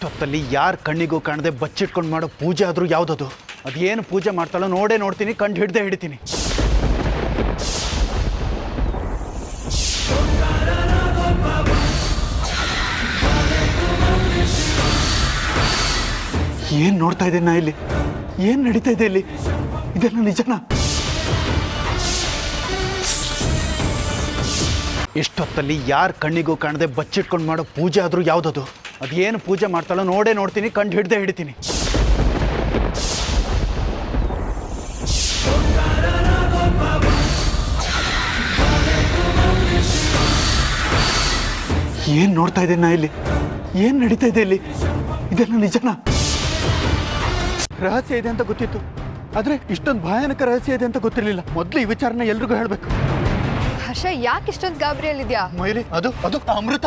ಇಷ್ಟೊತ್ತಲ್ಲಿ ಯಾರ ಕಣ್ಣಿಗೂ ಕಾಣದೆ ಬಚ್ಚಿಟ್ಕೊಂಡು ಮಾಡೋ ಪೂಜೆ ಆದರೂ ಯಾವುದದು? ಅದೇನು ಪೂಜೆ ಮಾಡ್ತಾಳೋ ನೋಡ್ತೀನಿ, ಕಂಡು ಹಿಡಿತೀನಿ. ಏನು ನೋಡ್ತಾ ಇದ್ದೀನಿ ನಾ ಇಲ್ಲಿ? ಏನು ನಡೀತಾ ಇದೆ ಇಲ್ಲಿ? ಇದೆಲ್ಲ ನಿಜನಾ? ಇಷ್ಟೊತ್ತಲ್ಲಿ ಯಾರ ಕಣ್ಣಿಗೂ ಕಾಣದೆ ಬಚ್ಚಿಟ್ಕೊಂಡು ಮಾಡೋ ಪೂಜೆ ಆದರೂ ಯಾವುದದು? ಅದೇನು ಪೂಜೆ ಮಾಡ್ತಾಳೋ ನೋಡ್ತೀನಿ, ಕಂಡು ಹಿಡಿತೀನಿ. ಏನು ನೋಡ್ತಾ ಇದ್ದೀನಿ ನಾ ಇಲ್ಲಿ? ಏನು ನಡೀತಾ ಇದೆ ಇಲ್ಲಿ? ಇದೆಲ್ಲ ನಿಜನಾ? ರಹಸ್ಯ ಇದೆ ಅಂತ ಗೊತ್ತಿತ್ತು, ಆದರೆ ಇಷ್ಟೊಂದು ಭಯಾನಕ ರಹಸ್ಯ ಇದೆ ಅಂತ ಗೊತ್ತಿರಲಿಲ್ಲ. ಮೊದಲು ಈ ವಿಚಾರನ ಎಲ್ರಿಗೂ ಹೇಳಬೇಕು. ಹರ್ಷ, ಯಾಕೆ ಇಷ್ಟೊಂದು ಗಾಬರಿಯಲ್ಲಿದ್ಯಾ? ಮಯೂರಿ, ಅದು ಅಮೃತ.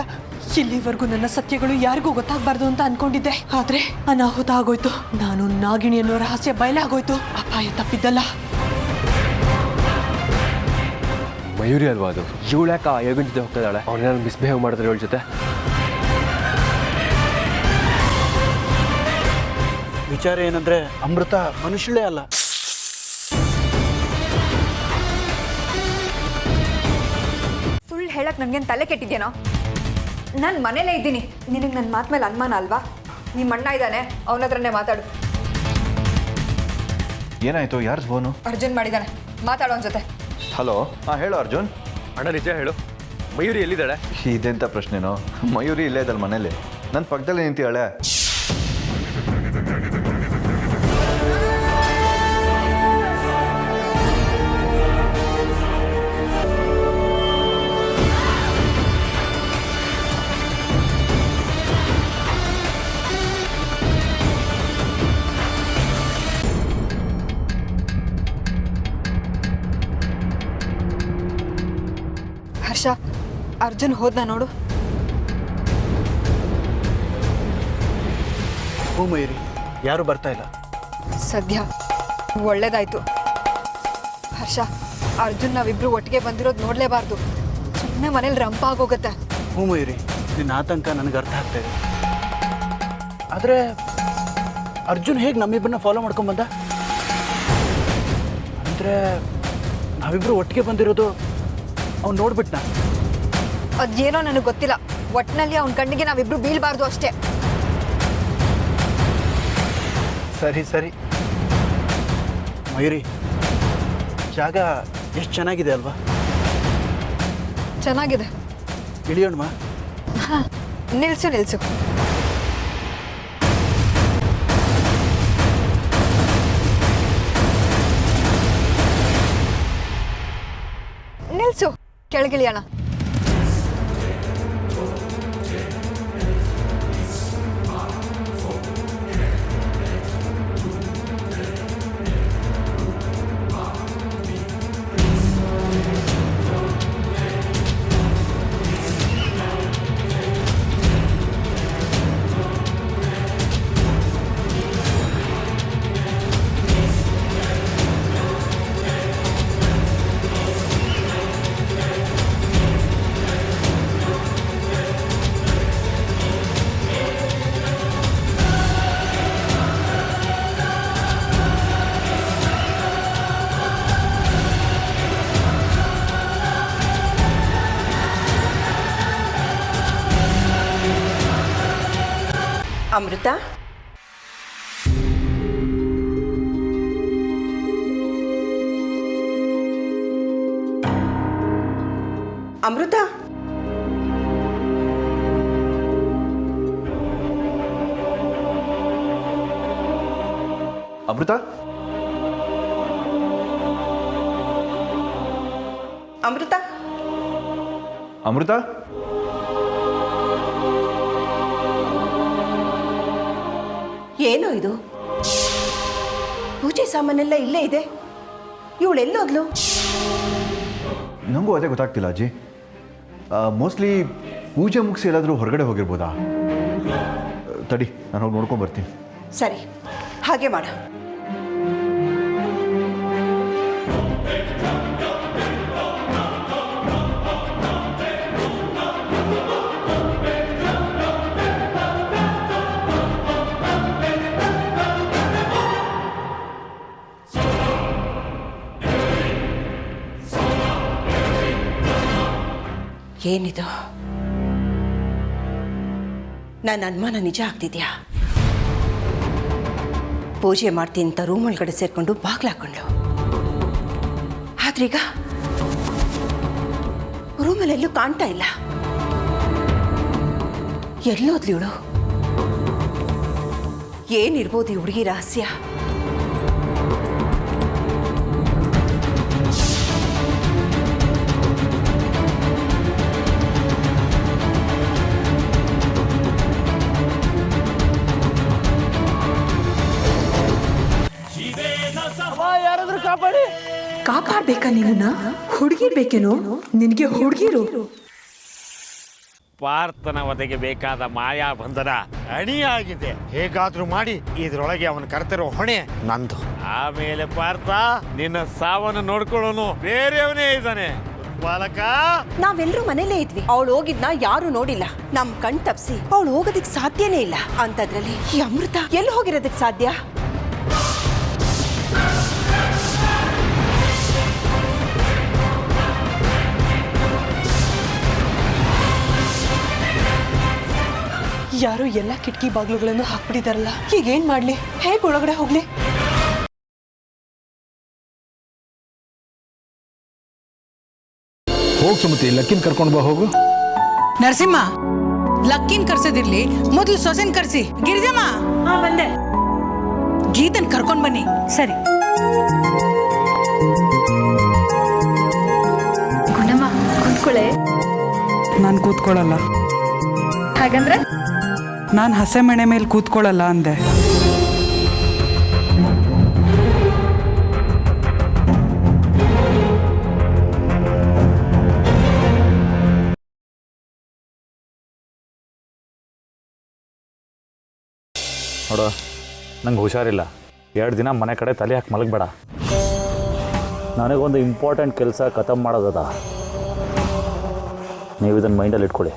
ಇಲ್ಲಿವರೆಗೂ ನನ್ನ ಸತ್ಯಗಳು ಯಾರಿಗೂ ಗೊತ್ತಾಗಬಾರ್ದು ಅಂತ ಅನ್ಕೊಂಡಿದ್ದೆ, ಆದ್ರೆ ಅನಾಹುತ ಆಗೋಯ್ತು. ನಾನು ನಾಗಿಣಿ ಅನ್ನೋ ರಹಸ್ಯ ಬಯಲಾಗೋಯ್ತು. ಅಪಾಯ ತಪ್ಪಿದ್ದಲ್ಲ. ಮಯೂರಿ ಅಲ್ವಾ ಅದು? ಇವಳು ಯಾಕೆ ಆ ಯೋಗನ್ ಜೊತೆ ಹೋಗ್ತಿದ್ದಾಳೆ? ಅವ್ರನ್ನ ಮಿಸ್ಬಿಹೇವ್ ಮಾಡಿದ್ರೆ ಇವಳ ಜೊತೆ. ವಿಚಾರ ಏನಂದ್ರೆ ಅಮೃತ ಮನುಷ್ಯಳೇ ಅಲ್ಲ. ಸುಳ್ಳು ಹೇಳಕ್ ನನ್ಗೇನು ತಲೆ ಕೆಟ್ಟಿದ್ಯೇನೋ? ನಾನು ಮನೇಲೇ ಇದ್ದೀನಿ. ನಿನಗೆ ನನ್ನ ಮಾತು ಮೇಲೆ ಅನುಮಾನ ಅಲ್ವಾ? ನಿಮ್ಮ ಅಣ್ಣ ಇದ್ದಾನೆ, ಅವನ ಹತ್ರನೇ ಮಾತಾಡು. ಏನಾಯ್ತು? ಯಾರು ಫೋನು? ಅರ್ಜುನ್ ಮಾಡಿದ್ದಾನೆ, ಮಾತಾಡೋ ಅವನ ಜೊತೆ. ಹಲೋ, ಹಾಂ ಹೇಳು ಅರ್ಜುನ್. ಅಣ್ಣ ನಿಜ ಹೇಳು, ಮಯೂರಿ ಎಲ್ಲಿದ್ದಾಳೆ? ಇದೆಂಥ ಪ್ರಶ್ನೆನೋ? ಮಯೂರಿ ಇಲ್ಲೇ ಇದ್ದಲ್ಲ ಮನೇಲಿ, ನನ್ನ ಪಕ್ಕದಲ್ಲೇ ನಿಂತಿದ್ದಾಳೆ. ಹರ್ಷ, ಅರ್ಜುನ್ ಹೋದ್ನ ನೋಡು. ಹ್ಞೂ ಮಯೂರಿ, ಯಾರು ಬರ್ತಾ ಇಲ್ಲ. ಸದ್ಯ ಒಳ್ಳೇದಾಯ್ತು. ಹರ್ಷ, ಅರ್ಜುನ್ ನಾವಿಬ್ರು ಒಟ್ಟಿಗೆ ಬಂದಿರೋದು ನೋಡಲೇಬಾರ್ದು. ಸುಮ್ಮನೆ ಮನೇಲಿ ರಂಪ ಆಗೋಗುತ್ತೆ. ಹ್ಞೂ ಮಯೂರಿ, ನಿನ್ನ ಆತಂಕ ನನಗೆ ಅರ್ಥ ಆಗ್ತಾ ಇದೆ. ಆದರೆ ಅರ್ಜುನ್ ಹೇಗೆ ನಮ್ಮಿಬ್ಬರನ್ನ ಫಾಲೋ ಮಾಡ್ಕೊಂಬಂದ? ಅಂದರೆ ನಾವಿಬ್ಬರು ಒಟ್ಟಿಗೆ ಬಂದಿರೋದು ಅವ್ನು ನೋಡ್ಬಿಟ್ನ? ಅದೇನೋ ನನಗೆ ಗೊತ್ತಿಲ್ಲ. ಒಟ್ಟಿನಲ್ಲಿ ಅವನ ಕಣ್ಣಿಗೆ ನಾವಿಬ್ರು ಬೀಳಬಾರ್ದು ಅಷ್ಟೇ. ಸರಿ ಮಯೂರಿ, ಜಾಗ ಎಷ್ಟು ಚೆನ್ನಾಗಿದೆ ಅಲ್ವಾ? ಚೆನ್ನಾಗಿದೆ. ಇಳಿಯೋಣವಾ? ಹಾಂ, ನಿಲ್ಸು. ನಿಲ್ಸು, ಕೆಳಗಿಳಿಯೋಣ. ಅಮೃತ, ಅಮೃತ, ಅಮೃತ, ಅಮೃತ, ಅಮೃತ, ಏನೋ ಇದು? ಪೂಜೆ ಸಾಮಾನೆಲ್ಲ ಇಲ್ಲೇ ಇದೆ. ಇವಳೆಲ್ಲೋದ್ಲು? ನನಗೂ ಅದೇ ಗೊತ್ತಾಗ್ತಿಲ್ಲ ಅಜ್ಜಿ. ಮೋಸ್ಟ್ಲಿ ಪೂಜೆ ಮುಗಿಸಿ ಎಲ್ಲಾದರೂ ಹೊರಗಡೆ ಹೋಗಿರ್ಬೋದಾ? ತಡಿ, ನಾನು ಹೋಗಿ ನೋಡ್ಕೊಂಡು ಬರ್ತೀನಿ. ಸರಿ, ಹಾಗೆ ಮಾಡ. ಏನಿದು? ನನ್ನ ಅನುಮಾನ ನಿಜ ಆಗ್ತಿದ್ಯಾ? ಪೂಜೆ ಮಾಡ್ತೀನಿ ಅಂತ ರೂಮ್ ಒಳಗಡೆ ಸೇರ್ಕೊಂಡು ಬಾಗ್ಲಾಕೊಂಡು, ಆದ್ರೀಗ ರೂಮಲ್ಲೆಲ್ಲೂ ಕಾಣ್ತಾ ಇಲ್ಲ. ಎಲ್ಲೋದ್ಲಿ ಇವಳು? ಏನಿರ್ಬೋದು ಈ ಹುಡುಗಿ ರಹಸ್ಯ? ಕಾಪಾಡ್ಬೇಕಾ ನಿನ್ನ? ಹುಡುಗಿರ್ ಬೇಕೇನೋ ನಿನಗೆ? ಹುಡುಗಿರು ಪಾರ್ಥನ ವಧೆಗೆ ಬೇಕಾದ ಮಾಯಾ ಬಂಧನ ಅಣಿಯಾಗಿದೆ. ಹೇಗಾದ್ರೂ ಮಾಡಿ ಇದ್ರೊಳಗೆ ಅವನು ಕರೆತಿರೋ ಹೊಣೆ ನಂದು. ಆಮೇಲೆ ಪಾರ್ಥ ನಿನ್ನ ಸಾವನ್ನು ನೋಡ್ಕೊಳ್ಳೋನು ಬೇರೆಯವನೇ ಇದ್ದಾನೆ. ಬಾಲಕ, ನಾವೆಲ್ಲರೂ ಮನೇಲೇ ಇದ್ವಿ. ಅವಳು ಹೋಗಿದ್ನ ಯಾರು ನೋಡಿಲ್ಲ. ನಮ್ ಕಣ್ ತಪ್ಸಿ ಅವಳು ಹೋಗೋದಕ್ ಸಾಧ್ಯನೇ ಇಲ್ಲ. ಅಂತದ್ರಲ್ಲಿ ಈ ಅಮೃತ ಎಲ್ಲಿ ಹೋಗಿರೋದಕ್ ಸಾಧ್ಯ? ಯಾರೋ ಎಲ್ಲ ಕಿಟಕಿ ಬಾಗಿಲುಗಳನ್ನು ಹಾಕ್ಬಿಟ್ಟಿದಾರಲ್ಲ, ಈಗ ಏನ್ ಮಾಡ್ಲಿ? ಹೇಗ್ ಒಳಗಡೆ ಹೋಗ್ಲಿ? ಹೋಗ್ ಸುಮತಿ, ಲಕ್ಕಿನ್ ಕರ್ಕೊಂಡು ಬಾ ಹೋಗು. ನರಸಿಂಹ, ಲಕ್ಕಿನ್ ಕರ್ಸದಿರ್ಲಿ, ಮೊದಲು ಸೊಸೆನ್ ಕರ್ಸಿ. ಗಿರಿಜಮ್ಮ, ಬಂದೆ. ಗೀತನ್ ಕರ್ಕೊಂಡ್ ಬನ್ನಿ. ಸರಿ. ಗುಣಮ್ಮ, ಕೂತ್ಕೊಳ್ಳೆ. ನಾನು ಕೂತ್ಕೊಳ್ಳಲ್ಲ. ಹಾಗಂದ್ರೆ ನಾನು ಹಸೆಮಣೆ ಮೇಲೆ ಕೂತ್ಕೊಳ್ಳಲ್ಲ ಅಂದೆ. ನೋಡು, ನಂಗೆ ಹುಷಾರಿಲ್ಲ. 2 ದಿನ ಮನೆ ಕಡೆ ತಲೆ ಹಾಕಿ ಮಲಗಬೇಡ. ನನಗೊಂದು ಇಂಪಾರ್ಟೆಂಟ್ ಕೆಲಸ ಖತಮ್ ಮಾಡೋದದ. ನೀವು ಇದನ್ನು ಮೈಂಡಲ್ಲಿ ಇಟ್ಕೊಳ್ಳಿ.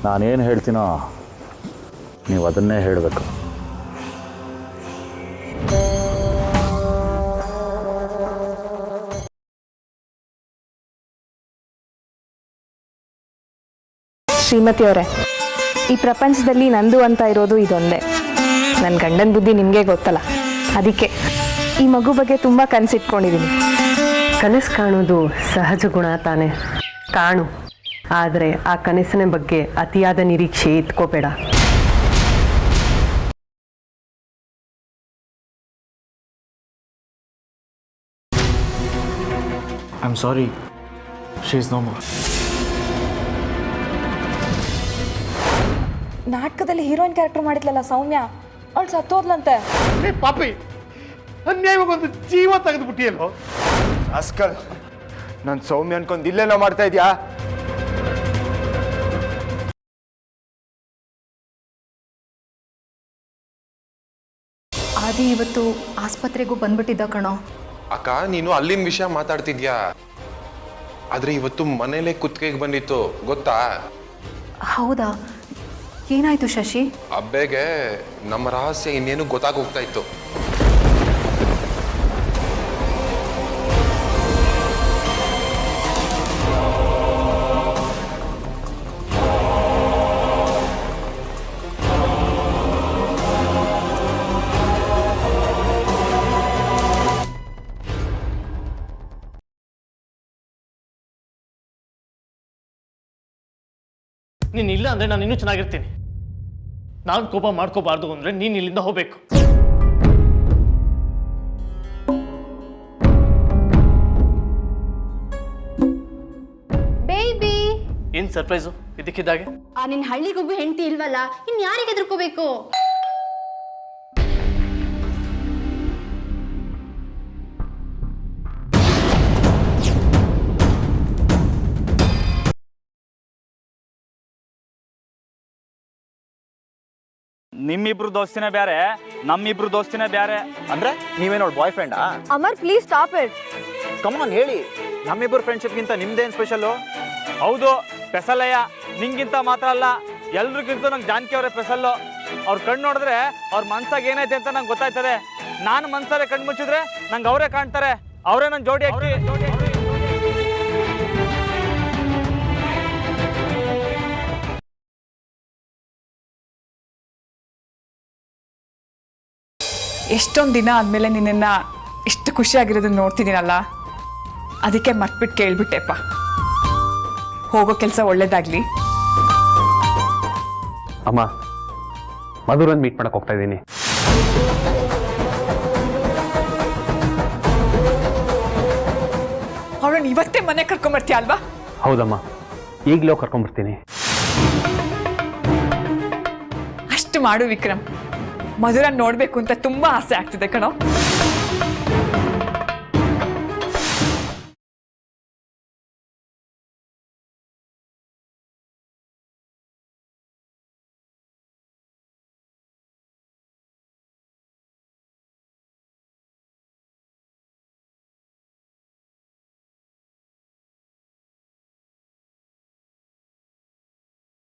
ನಾನೇನು ಹೇಳ್ತೀನೋ ನೀವು ಅದನ್ನೇ ಹೇಳಬೇಕು. ಶ್ರೀಮತಿ ಅವರೇ, ಈ ಪ್ರಪಂಚದಲ್ಲಿ ನಂದು ಅಂತ ಇರೋದು ಇದೊಂದೇ. ನನ್ನ ಗಂಡನ ಬುದ್ಧಿ ನಿಮಗೆ ಗೊತ್ತಲ್ಲ, ಅದಕ್ಕೆ ಈ ಮಗು ಬಗ್ಗೆ ತುಂಬ ಕನಸಿಟ್ಕೊಂಡಿದ್ದೀನಿ. ಕನಸು ಕಾಣೋದು ಸಹಜ ಗುಣ ತಾನೆ, ಕಾಣು. ಆದರೆ ಆ ಕನಸಿನ ಬಗ್ಗೆ ಅತಿಯಾದ ನಿರೀಕ್ಷೆ ಇಟ್ಕೋಬೇಡ. I am sorry, she is no more. ನಾಟಕದಲ್ಲಿ ಹೀರೋಯಿನ್ ಕ್ಯಾರೆಕ್ಟರ್ ಮಾಡಿದ್ಲಲ್ಲ ಸೌಮ್ಯ, ಅವಳು ಸತ್ತೋದ್ಲಂತೆ. ಪಾಪಿ, ಅನ್ಯಾಯವಾಗಿ ಒಂದು ಜೀವ ತೆಗೆದುಬಿಟ್ಟಿಯಲ್ಲೋ. ಅಸ್ಕಲ್, ನಾನು ಸೌಮ್ಯ ಅನ್ಕೊಂಡು ಇಲ್ಲೇನೋ ಮಾಡ್ತಾ ಇದ್ಯಾ? ಆದಿ ಇವತ್ತು ಆಸ್ಪತ್ರೆಗೂ ಬಂದ್ಬಿಟ್ಟಿದ್ದ ಕಣೋ. ಅಕ್ಕ, ನೀನು ಅಲ್ಲಿನ ವಿಷಯ ಮಾತಾಡ್ತಿದ್ಯಾ, ಆದ್ರೆ ಇವತ್ತು ಮನೇಲೆ ಕುತ್ತಿಗೆಗೆ ಬಂದಿತ್ತು ಗೊತ್ತಾ? ಹೌದಾ? ಏನಾಯ್ತು ಶಶಿ? ಅಬ್ಬೇಗೆ ನಮ್ಮ ರಹಸ್ಯ ಇನ್ನೇನು ಗೊತ್ತಾಗೋಗ್ತಾ ಇತ್ತು. ನೀನು ಇಲ್ಲ ಅಂದರೆ ನಾನು ಇನ್ನೂ ಚೆನ್ನಾಗಿರ್ತೀನಿ. ನಾನು ಕೋಪ ಮಾಡ್ಕೋಬಾರ್ದು ಅಂದರೆ ನೀನು ಇಲ್ಲಿಂದ ಹೋಗ್ಬೇಕು. ಬೇಬಿ, ಏನು ಸರ್ಪ್ರೈಸು ಇದಕ್ಕಿದ್ದಾಗೆ? ನಿನ್ನ ಹಳ್ಳಿಗೊಬ್ಬ ಹೆಂಡತಿ ಇಲ್ವಲ್ಲ, ಇನ್ನು ಯಾರಿಗೆ ಎದುರ್ಕೋಬೇಕು? ನಿಮ್ಮಿಬ್ರು ದೋಸ್ತಿನೇ ಬೇರೆ, ನಮ್ಮಿಬ್ರು ದೋಸ್ತಿನೇ ಬೇರೆ. ಅಂದ್ರೆ ನೀವೇನೋಳು ಬಾಯ್ ಫ್ರೆಂಡಾ? Amar, please stop it. Come on ಹೇಳಿ, ನಮ್ಮಿಬ್ರು ಫ್ರೆಂಡ್ಶಿಪ್ಗಿಂತ ನಿಮ್ದೇನು ಸ್ಪೆಷಲ್ಲು? ಹೌದು, ಸ್ಪೆಷಲಯ್ಯ. ನಿಂಗಿಂತ ಮಾತ್ರ ಅಲ್ಲ, ಎಲ್ರಿಗಿಂತ ನಂಗೆ ಜಾನಕಿ ಅವರೇ ಸ್ಪೆಷಲ್ಲು. ಅವ್ರ ಕಣ್ಣು ನೋಡಿದ್ರೆ ಅವ್ರ ಮನ್ಸಾಗ ಏನೈತೆ ಅಂತ ನಂಗೆ ಗೊತ್ತಾಯ್ತದೆ. ನಾನು ಮನ್ಸಲ್ಲೇ ಕಣ್ಣು ಮುಚ್ಚಿದ್ರೆ ನಂಗೆ ಅವರೇ ಕಾಣ್ತಾರೆ. ಅವರೇ ನನ್ನ ಜೋಡಿ. ಎಷ್ಟೊಂದು ದಿನ ಆದಮೇಲೆ ನಿನ್ನನ್ನು ಇಷ್ಟು ಖುಷಿಯಾಗಿರೋದನ್ನ ನೋಡ್ತಿದ್ದೀನಲ್ಲ, ಅದಕ್ಕೆ ಮರ್ತ್ಬಿಟ್ಟು ಕೇಳ್ಬಿಟ್ಟೆಪ್ಪ. ಹೋಗೋ ಕೆಲಸ ಒಳ್ಳೇದಾಗಲಿ. ಅಮ್ಮ, ಮಧುರನ್ ಮೀಟ್ ಮಾಡಕ್ಕೆ ಹೋಗ್ತಾ ಇದ್ದೀನಿ. ಅವಳನ್ನ ಇವತ್ತೇ ಮನೆ ಕರ್ಕೊಂಬರ್ತೀಯ ಅಲ್ವಾ? ಹೌದಮ್ಮ, ಈಗಲೂ ಕರ್ಕೊಂಬರ್ತೀನಿ. ಅಷ್ಟು ಮಾಡು ವಿಕ್ರಮ್. ಮಧುರನ್ ನೋಡ್ಬೇಕು ಅಂತ ತುಂಬಾ ಆಸೆ ಆಗ್ತಿದೆ ಕಣೋ.